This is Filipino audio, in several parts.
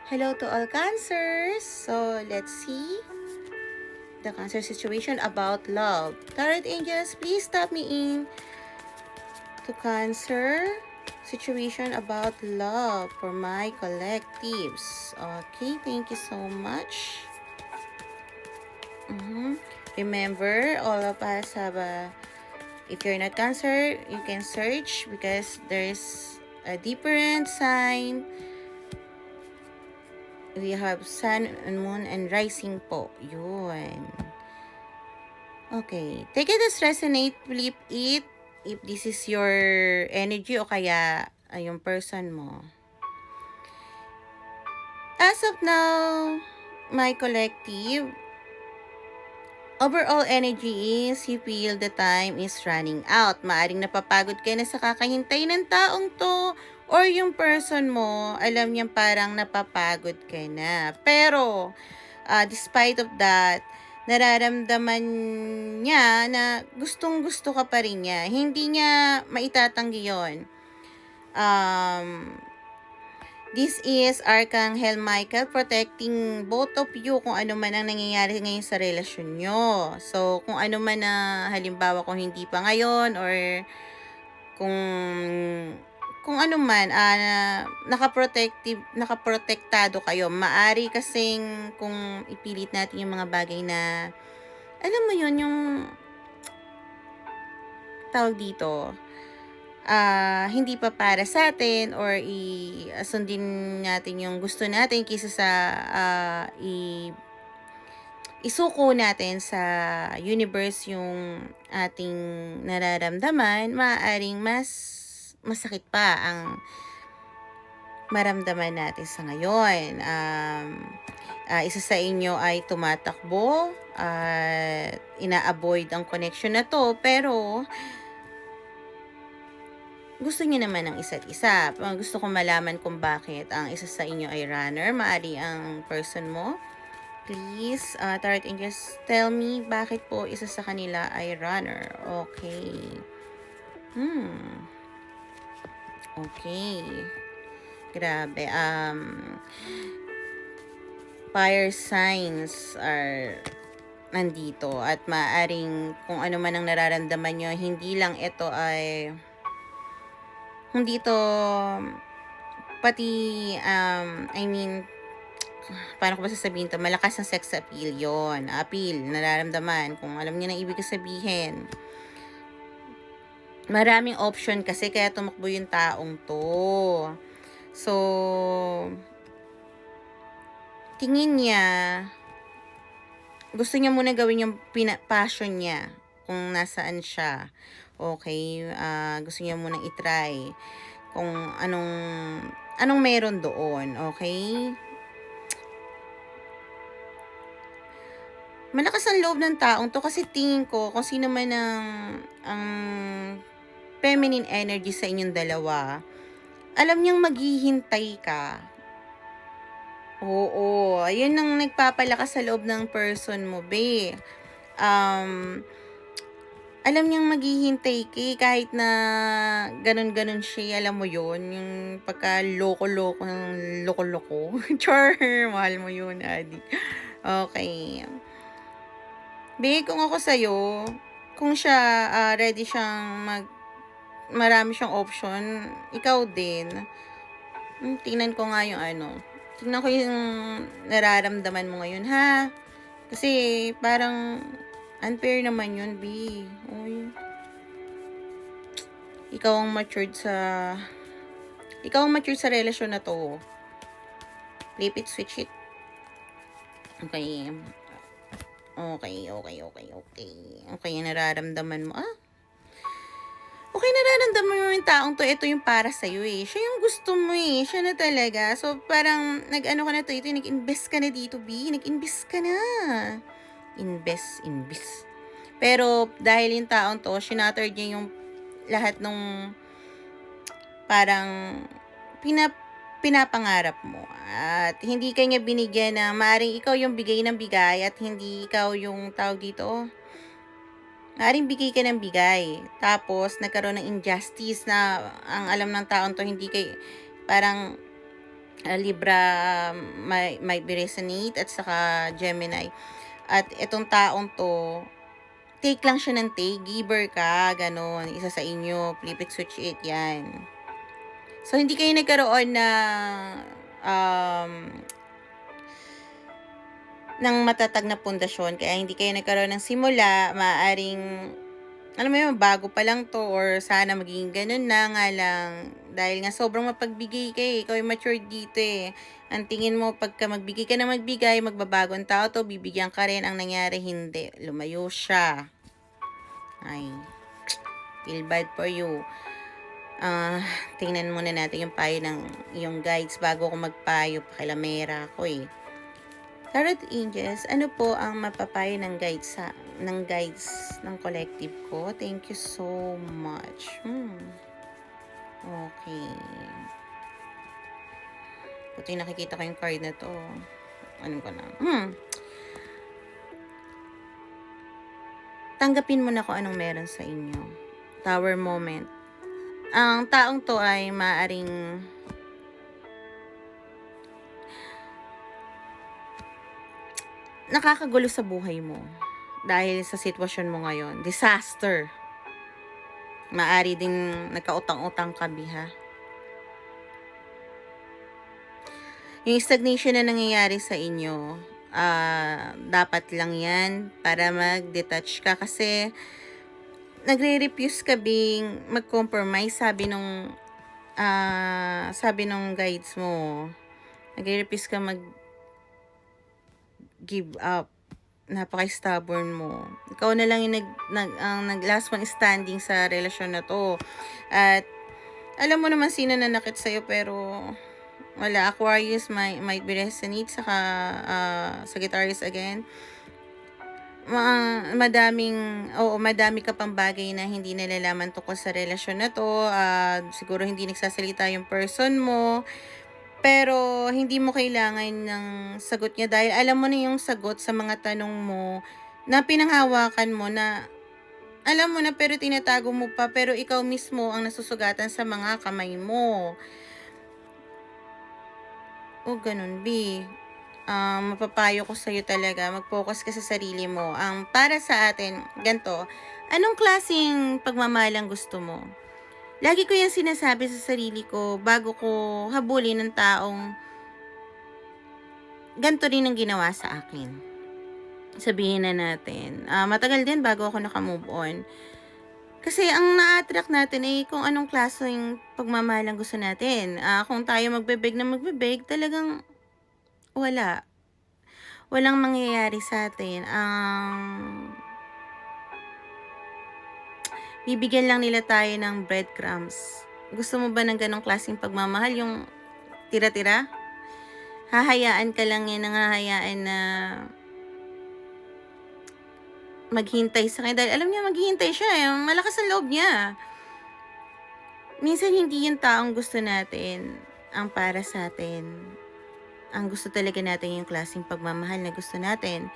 Hello to all cancers. So, let's see the cancer situation about love. Tarot angels, please stop me in to cancer situation about love for my collectives. Okay, thank you so much. Remember, all of us have if you're not cancer, you can search because there's a different sign. We have sun and moon and rising po. Yun. Okay. Take it as resonate, flip it. If this is your energy o kaya yung person mo. As of now, my collective, overall energy is you feel the time is running out. Maaring napapagod ka na sa kakahintay ng taong to or yung person mo, alam niyang parang napapagod ka na. Pero, despite of that, nararamdaman niya na gustong-gusto ka pa rin niya. Hindi niya maitatanggi yun. This is Archangel Michael protecting both of you kung ano man ang nangyayari ngayon sa relasyon nyo. So, kung ano man na halimbawa kung hindi pa ngayon or kung ano man nakaprotektado kayo. Maari kasing kung ipilit natin yung mga bagay na alam mo yun yung tawag dito hindi pa para sa atin or sundin natin yung gusto natin kaysa sa isuko natin sa universe yung ating nararamdaman, maaaring mas masakit pa ang maramdaman natin sa ngayon. Isa sa inyo ay tumatakbo at ina-avoid ang connection na to, pero gusto niyo naman ng isa't isa. Gusto ko malaman kung bakit ang isa sa inyo ay runner. Maari ang person mo. Please, Tarot Angels, tell me bakit po isa sa kanila ay runner. Okay. Okay. Grabe. Fire signs are nandito at maaring kung ano man ang nararamdaman nyo, hindi lang ito ay hindi ito pati paano ko ba sasabihin to? Malakas ang sex appeal yon. Appeal, nararamdaman. Kung alam niyo na ibig sabihin. Maraming option kasi kaya tumakbo yung taong to. So, tingin niya, gusto niya muna gawin yung passion niya. Kung nasaan siya. Okay, gusto niya munang itry. Kung anong meron doon. Okay? Malakas ang loob ng taong to kasi tingin ko kung sino man ang feminine energy sa inyong dalawa, alam niyang maghihintay ka. Oo, ayun ang nagpapalakas sa loob ng person mo, be. Alam niyang maghihintay ka kahit na ganun-ganun siya, alam mo yun, yung pagka loko-loko ng loko-loko. Char, mahal mo yun, Adi. Okay. Be, kung ako sa'yo, kung siya ready siyang marami siyang option, ikaw din. Tingnan ko nga yung tingnan ko yung nararamdaman mo ngayon, ha? Kasi parang unfair naman yun, B. Uy. Ikaw ang matured sa relasyon na to. Flip it, switch it. Okay. Okay, nararamdaman mo. Okay, nararamdaman mo yung taong to. Ito yung para sa'yo eh. Siya yung gusto mo eh. Siya na talaga. So, parang nag-ano ka na to. Ito, nag-invest ka na dito, B. Nag-invest ka na. Invest. Pero, dahil yung taong to, sinatter niya yung lahat nung parang pinapangarap mo. At hindi ka niya binigyan na maaring ikaw yung bigay ng bigay at hindi ikaw yung tawag dito. Maaring bigay ka ng bigay. Tapos, nagkaroon ng injustice na ang alam ng taon to hindi kay parang Libra might be resonate at saka Gemini. At itong taong to, take lang siya ng take, giver ka, ganon, isa sa inyo, flip it, switch it, yan. So, hindi kayo nagkaroon um, ng matatag na pundasyon, kaya hindi kayo nagkaroon ng simula, maaring, alam mo yun, bago pa lang to, or sana magiging ganun na nga lang, dahil nga sobrang mapagbigay kayo, ikaw yung mature dito eh. Ang tingin mo, pagka magbigay ka na magbigay, magbabago ang tao to, bibigyan ka rin, ang nangyari, hindi. Lumayo siya. Ay, feel bad for you. Tingnan muna natin yung payo ng yung guides bago ko magpayo, pakilamera ko eh. Tarot Angels, ano po ang mapapayo ng guides ng collective ko? Thank you so much. Okay. Buti nakikita ko yung card na to. Ano ko na? Tanggapin mo na kung anong meron sa inyo. Tower moment. Ang taong to ay maaring nakakagulo sa buhay mo dahil sa sitwasyon mo ngayon. Disaster. Maari din nagkautang-utang ka, ha? Yung stagnation na nangyayari sa inyo, dapat lang yan para mag-detach ka kasi nagre-refuse ka mag-compromise, sabi nung guides mo. Nagre-refuse ka give up. Napaka-stubborn mo. Ikaw na lang yung nag-last one standing sa relasyon na to. At alam mo naman sino na nakit sa'yo, pero wala. Aquarius might be resonate, saka Sagittarius again. Madami ka pang bagay na hindi nalalaman tungkol sa relasyon na to. Siguro hindi nagsasalita yung person mo. Pero, hindi mo kailangan ng sagot niya dahil alam mo na yung sagot sa mga tanong mo na pinanghawakan mo na alam mo na pero tinatago mo pa, pero ikaw mismo ang nasusugatan sa mga kamay mo. O ganun, B. Mapapayo ko sa'yo talaga, mag-focus ka sa sarili mo. Para sa atin, ganito, anong klaseng pagmamahal ang gusto mo? Lagi ko yan sinasabi sa sarili ko bago ko habulin ng taong ganito rin ang ginawa sa akin. Sabihin na natin, matagal din bago ako nakamove on. Kasi ang na-attract natin ay kung anong klaseng pagmamahal ang gusto natin. Kung tayo magbebeg, talagang wala. Walang mangyayari sa atin. Bibigyan lang nila tayo ng breadcrumbs. Gusto mo ba ng ganong klaseng pagmamahal? Yung tira-tira? Hahayaan ka lang yan, hahayaan na maghintay sa kanya. Dahil alam niya maghihintay siya. Malakas ang loob niya. Minsan hindi yung taong gusto natin ang para sa atin. Ang gusto talaga natin yung klaseng pagmamahal na gusto natin.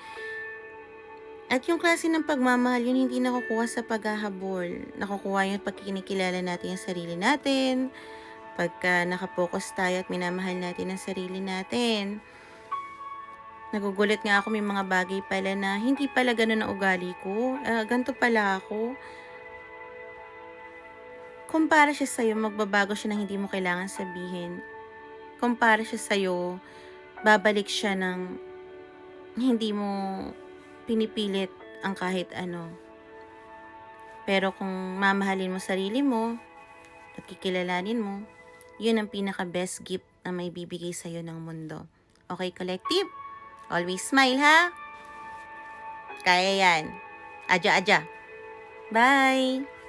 At yung klase ng pagmamahal, yun hindi nakukuha sa paghahabol. Nakukuha yun pag kinikilala natin yung sarili natin, pagka nakapokus tayo at minamahal natin ang sarili natin. Nagugulat nga ako, may mga bagay pala na hindi pala ganun ang ugali ko. Ganito pala ako. Kumpara siya sa'yo, magbabago siya ng hindi mo kailangan sabihin. Kumpara siya sa'yo, babalik siya ng hindi mo pinipilit ang kahit ano. Pero kung mamahalin mo sarili mo at kikilalanin mo, yun ang pinaka-best gift na may bibigay sa'yo ng mundo. Okay, collective? Always smile, ha? Kaya yan. Aja. Bye!